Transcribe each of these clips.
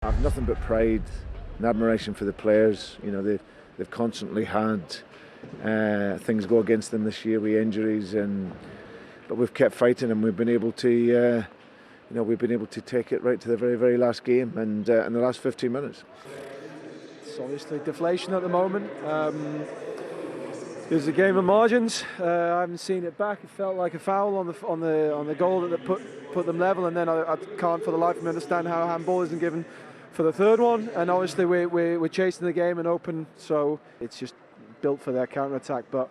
I've nothing but pride and admiration for the players. You know, they've constantly had things go against them this year with injuries, but we've kept fighting and we've been able to. We've been able to take it right to the very, very last game and in the last 15 minutes. It's obviously deflation at the moment. There's a game of margins. I haven't seen it back. It felt like a foul on the goal that put them level, and then I can't for the life of me understand how a handball isn't given for the third one. And obviously we're chasing the game and open, so it's just built for their counter-attack. But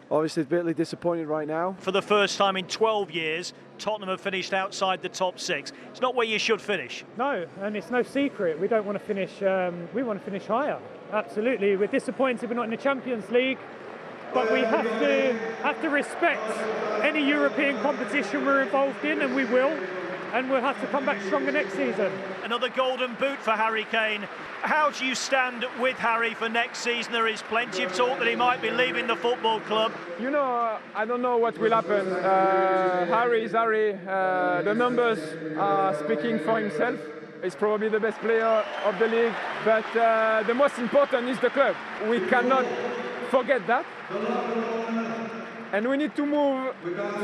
obviously it's bitterly disappointed right now. For the first time in 12 years, Tottenham have finished outside the top 6. It's not where you should finish. No, and it's no secret. We don't want to finish. We want to finish higher. Absolutely. We're disappointed we're not in the Champions League, but we have to respect any European competition we're involved in, and we will. And we'll have to come back stronger next season. Another golden boot for Harry Kane. How do you stand with Harry for next season? There is plenty of talk that he might be leaving the football club. You know, I don't know what will happen. Harry is Harry. The numbers are speaking for himself. He's probably the best player of the league. But the most important is the club. We cannot forget that. And we need to move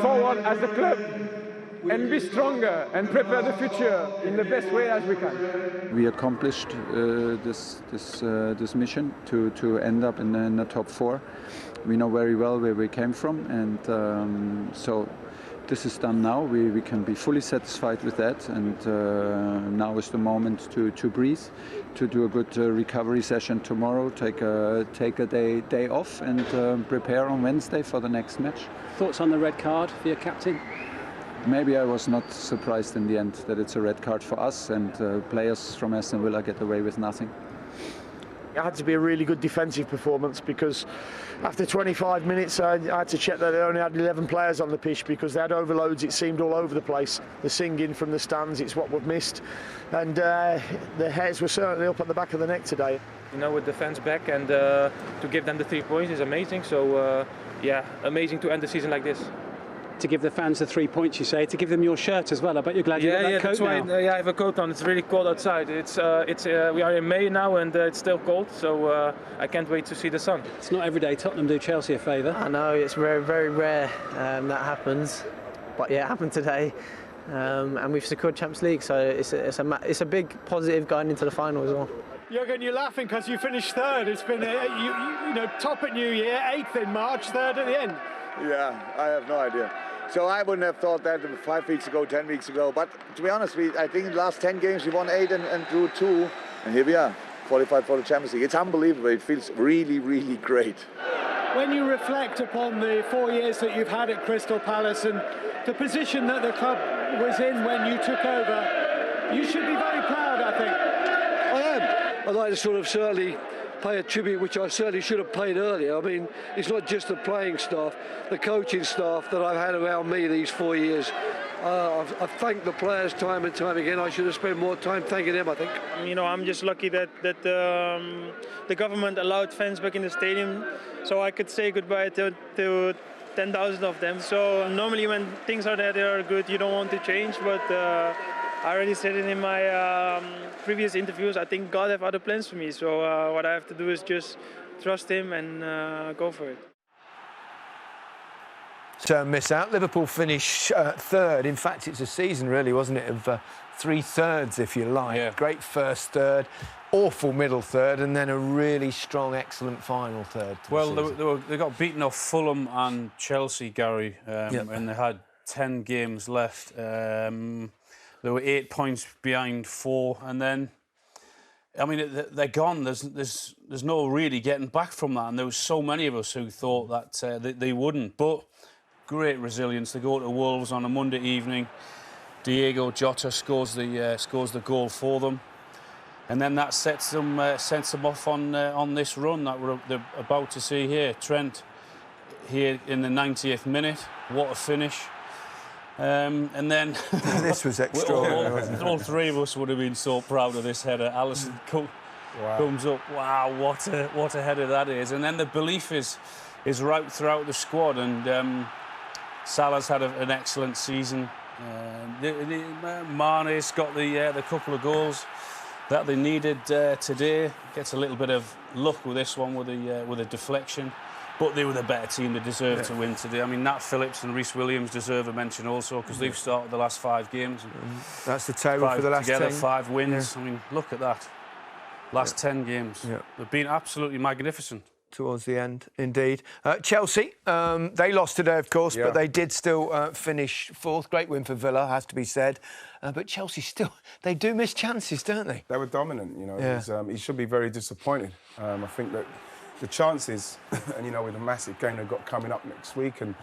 forward as a club and be stronger and prepare the future in the best way as we can. We accomplished this mission to end up in the top 4. We know very well where we came from, and so this is done now. We can be fully satisfied with that, and now is the moment to breathe, to do a good recovery session tomorrow, take a day off, and prepare on Wednesday for the next match. Thoughts on the red card for your captain? Maybe I was not surprised in the end that it's a red card for us, and players from Aston Villa get away with nothing. It had to be a really good defensive performance, because after 25 minutes I had to check that they only had 11 players on the pitch because they had overloads. It seemed all over the place. The singing from the stands, it's what we've missed, and the hairs were certainly up at the back of the neck today. You know, with the fans back and to give them the 3 points is amazing. So yeah, amazing to end the season like this. To give the fans the 3 points, you say, to give them your shirt as well. I bet you're glad you got that coat that's why, now. I have a coat on. It's really cold outside. We are in May now, and it's still cold, so I can't wait to see the sun. It's not every day Tottenham do Chelsea a favour. I know, it's very, very rare that happens, but yeah, it happened today, and we've secured Champions League, so it's a big positive going into the final as well. Jürgen, you're laughing because you finished third. It's been you know, top at New Year, 8th in March, third at the end. Yeah, I have no idea. So I wouldn't have thought that 5 weeks ago, 10 weeks ago. But to be honest, I think in the last 10 games we won 8 and drew 2. And here we are, qualified for the Champions League. It's unbelievable. It feels really, really great. When you reflect upon the 4 years that you've had at Crystal Palace and the position that the club was in when you took over, you should be very proud, I think. I am. I'd like to sort of certainly pay a tribute, which I certainly should have paid earlier. I mean, it's not just the playing staff, the coaching staff that I've had around me these 4 years. I've thanked the players time and time again. I should have spent more time thanking them, I think. You know, I'm just lucky that the government allowed fans back in the stadium, so I could say goodbye to 10,000 of them. So normally when things are there, they are good, you don't want to change, but I already said it in my previous interviews, I think God have other plans for me, so what I have to do is just trust him and go for it. So miss out. Liverpool finish third. In fact, it's a season really, wasn't it, of 3 thirds, if you like. Yeah. Great first third, awful middle third, and then a really strong, excellent final third. Well, they got beaten off Fulham and Chelsea, Gary, and they had 10 games left. They were 8 points behind 4, and then, I mean, they're gone. There's no really getting back from that, and there was so many of us who thought that they wouldn't. But great resilience. They go to Wolves on a Monday evening. Diego Jota scores the goal for them, and then that sets them off on this run that they're about to see here. Trent here in the 90th minute. What a finish! And then this was extraordinary. all 3 of us would have been so proud of this header. Alisson comes up. Wow, what a header that is! And then the belief is right throughout the squad. And Salah's had an excellent season. Mane's got the couple of goals. that they needed today. Gets a little bit of luck with this one with a deflection. But they were the better team. They deserved to win today. I mean, Nat Phillips and Rhys Williams deserve a mention also because they've started the last 5 games. That's the table for the last 10. Together, 5 wins. I mean, look at that. Last 10 games. They've been absolutely magnificent. Towards the end, indeed. Chelsea, they lost today, of course, but they did still finish 4th. Great win for Villa, has to be said. But Chelsea still, they do miss chances, don't they? They were dominant, you know. He should be very disappointed. I think that the chances, and, you know, with a massive game they've got coming up next week and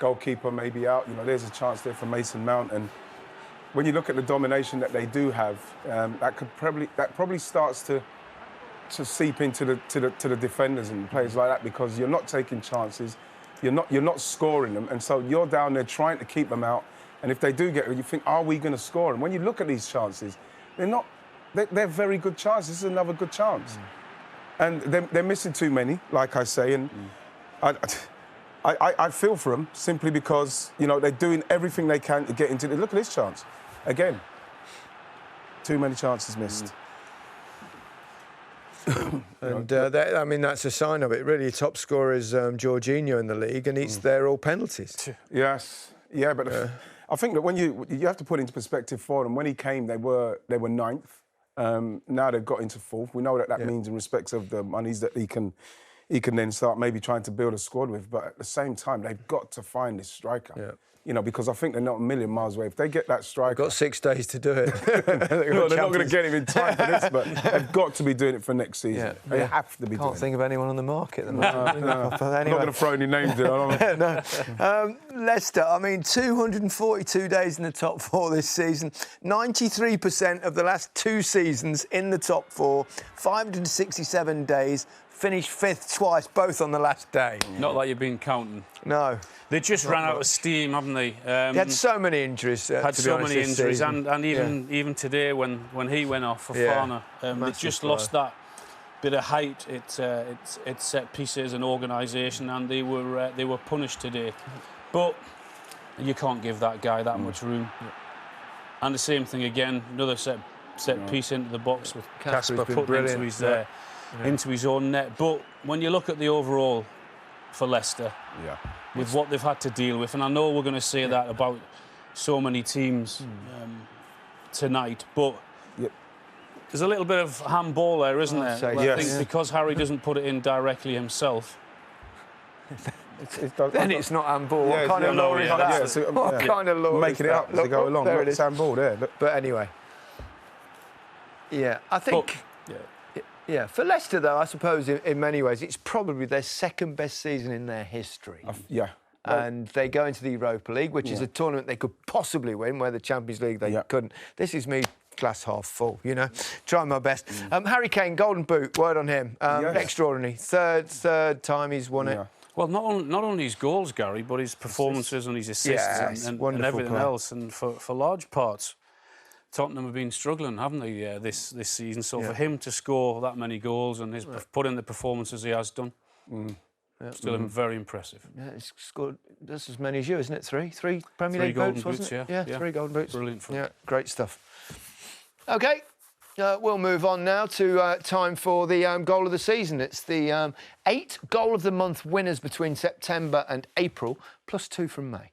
goalkeeper maybe out, you know, there's a chance there for Mason Mount. And when you look at the domination that they do have, that probably starts to seep into the defenders and players like that, because you're not taking chances, you're not scoring them, and so you're down there trying to keep them out. And if they do get it, you think, are we going to score? And when you look at these chances, they're very good chances. This is another good chance. And they're missing too many, like I say, and I feel for them simply because, you know, they're doing everything they can to get into it. Look at this chance. Again, too many chances missed. And I mean, that's a sign of it, really. Top scorer is Jorginho in the league, and they're all penalties. Yes, yeah, but I think that when you have to put into perspective for them, when he came, they were 9th. Now they've got into 4th. We know that means in respects of the monies that he can then start maybe trying to build a squad with. But at the same time, they've got to find this striker. Yeah. You know, because I think they're not a million miles away. If they get that striker... They've got 6 days to do it. Well, they're not going to get him in time for this, but they've got to be doing it for next season. Yeah. They have to be doing it. Can't think of anyone on the market at the moment. No. Anyway. I'm not going to throw any names in. No. Leicester, I mean, 242 days in the top 4 this season. 93% of the last 2 seasons in the top 4. 567 days. Finished 5th twice, both on the last day. Not like you've been counting. No. They just ran out of steam, haven't they? They had so many injuries. Had so many injuries, and even today when he went off for Fana, they just lost that bit of height. It's set pieces and organisation, and they were punished today. But you can't give that guy that much room. And the same thing again, another set piece into the box with Casper put into his own net. But when you look at the overall for Leicester, with what they've had to deal with, and I know we're going to say that about so many teams tonight, but there's a little bit of handball there, isn't there? I think because Harry doesn't put it in directly himself. Then it's not handball. What kind of law is that? What kind of law making it up as they go along. There it is. Handball there. But anyway. Yeah, I think... Yeah, for Leicester, though, I suppose in many ways, it's probably their 2nd best season in their history. And they go into the Europa League, which is a tournament they could possibly win, where the Champions League they couldn't. This is me glass half full, you know. Trying my best. Harry Kane, Golden Boot, word on him. Extraordinary. Third time he's won it. Well, not only his goals, Gary, but his performances and his assists and everything else. And for large parts, Tottenham have been struggling, haven't they, this season? So for him to score that many goals and put in the performances he has done, still very impressive. Yeah, he's scored just as many as you, isn't it? 3 Premier League boots, wasn't it? Yeah, 3 golden boots. Brilliant. Yeah, great stuff. OK, we'll move on now to time for the goal of the season. It's the 8 goal of the month winners between September and April, plus 2 from May.